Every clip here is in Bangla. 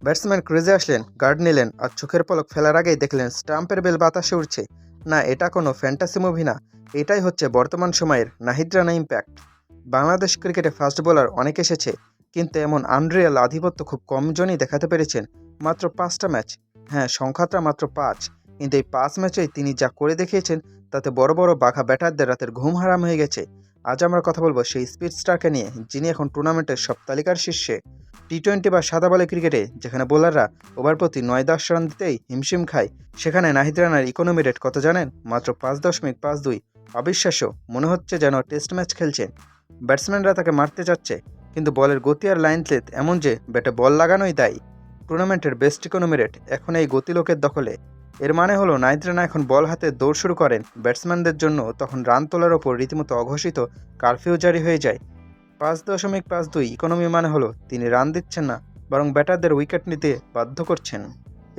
ব্যাটসম্যান ক্রিজে আসলেন, গার্ড নিলেন আর চোখের পলক ফেলার আগেই দেখলেন স্টাম্পের বেল বাতাসে উড়ছে। না, এটা কোনো ফ্যান্টাসি মুভি না, এটাই হচ্ছে বর্তমান সময়ের নাহিদ রানা ইম্প্যাক্ট। বাংলাদেশ ক্রিকেটে ফাস্ট বোলার অনেক এসেছে, কিন্তু এমন আনরিয়াল আধিপত্য খুব কম জনই দেখাতে পেরেছেন। মাত্র 5টা ম্যাচ, হ্যাঁ সংখ্যাটা মাত্র 5, কিন্তু এই 5 ম্যাচেই তিনি যা করে দেখিয়েছেন তাতে বড় বড় বাঘা ব্যাটারদের রাতের ঘুম হারাম হয়ে গেছে। আজ আমরা কথা বলবো সেই স্পিড স্টারকে নিয়ে, যিনি এখন টুর্নামেন্টের সব তালিকার শীর্ষে। টি-20 বা সাদা বলে ক্রিকেটে যেখানে বোলাররা ওভার প্রতি 9-10 রান দিতেই হিমশিম খায়, সেখানে নাহিদ রানার ইকোনমি রেট কত জানেন? মাত্র 5.52। অবিশ্বাস্য, মনে হচ্ছে যেন টেস্ট ম্যাচ খেলছেন। ব্যাটসম্যানরা তাকে মারতে চাচ্ছে, কিন্তু বলের গতি আর লাইন লেন্থ এমন যে ব্যাটে বল লাগানোই দায়ী। টুর্নামেন্টের বেস্ট ইকোনমি রেট এখন এই গতিলোকের দখলে। এর মানে হলো নাহিদ রানা এখন বল হাতে দৌড় শুরু করেন, ব্যাটসম্যানদের জন্য তখন রান তোলার ওপর রীতিমতো অঘোষিত কারফিউ জারি হয়ে যায়। 5.52 ইকোনমি মানে হলো তিনি রান দিচ্ছেন না, বরং ব্যাটারদের উইকেট নিতে বাধ্য করছেন।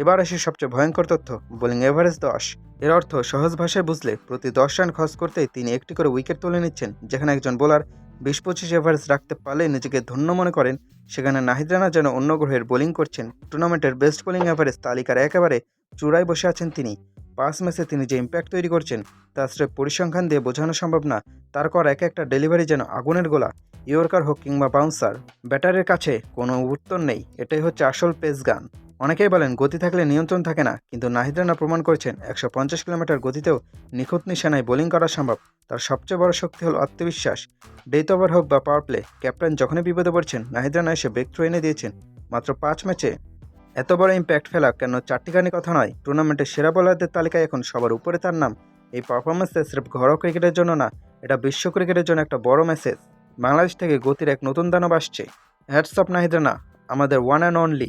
এবার আসে সবচেয়ে ভয়ঙ্কর তথ্য, বোলিং এভারেজ 10। এর অর্থ সহজ ভাষায় বুঝলে প্রতি 10 রান খরচ করতেই তিনি একটি করে উইকেট তুলে নিচ্ছেন। যেখানে একজন বোলার 20-25 এভারেজ রাখতে পারলে নিজেকে ধন্য মনে করেন, সেখানে নাহিদ রানা যেন অন্য গ্রহের বোলিং করছেন। টুর্নামেন্টের বেস্ট বোলিং এভারেজ তালিকার একেবারে চূড়ায় বসে আছেন তিনি। 5 ম্যাচে তিনি যে ইম্প্যাক্ট তৈরি করছেন তা স্রেফ পরিসংখ্যান দিয়ে বোঝানো সম্ভব না। তার করা এক একটা ডেলিভারি যেন আগুনের গোলা। ইয়র্কার হোক কিংবা বাউন্সার, ব্যাটারের কাছে কোনো উত্তর নেই। এটাই হচ্ছে আসল পেস গান। অনেকেই বলেন গতি থাকলে নিয়ন্ত্রণ থাকে না, কিন্তু নাহিদ রানা প্রমাণ করেছেন 150 কিলোমিটার গতিতেও নিখুঁত নিশানায় বোলিং করা সম্ভব। তার সবচেয়ে বড় শক্তি হল আত্মবিশ্বাস। ডেথ ওভার হোক বা পাওয়ার প্লে, ক্যাপ্টেন যখনই বিপদে পড়ছেন নাহিদ রানা এসে ব্রেক থ্রু এনে দিয়েছেন। মাত্র 5 ম্যাচে এত বড় ইম্প্যাক্ট ফেলা কেন চারটিখানি কথা নয়, টুর্নামেন্টের সেরা বোলারদের তালিকায় এখন সবার উপরে তার নাম। এই পারফরমেন্সে স্রেফ ঘরোয়া ক্রিকেটের জন্য না, এটা বিশ্ব ক্রিকেটের জন্য একটা বড় মেসেজ। বাংলাদেশ থেকে গতির এক নতুন দানব আসছে। হ্যাটস অফ নাহিদ রানা, আমাদের ওয়ান অ্যান্ড অনলি।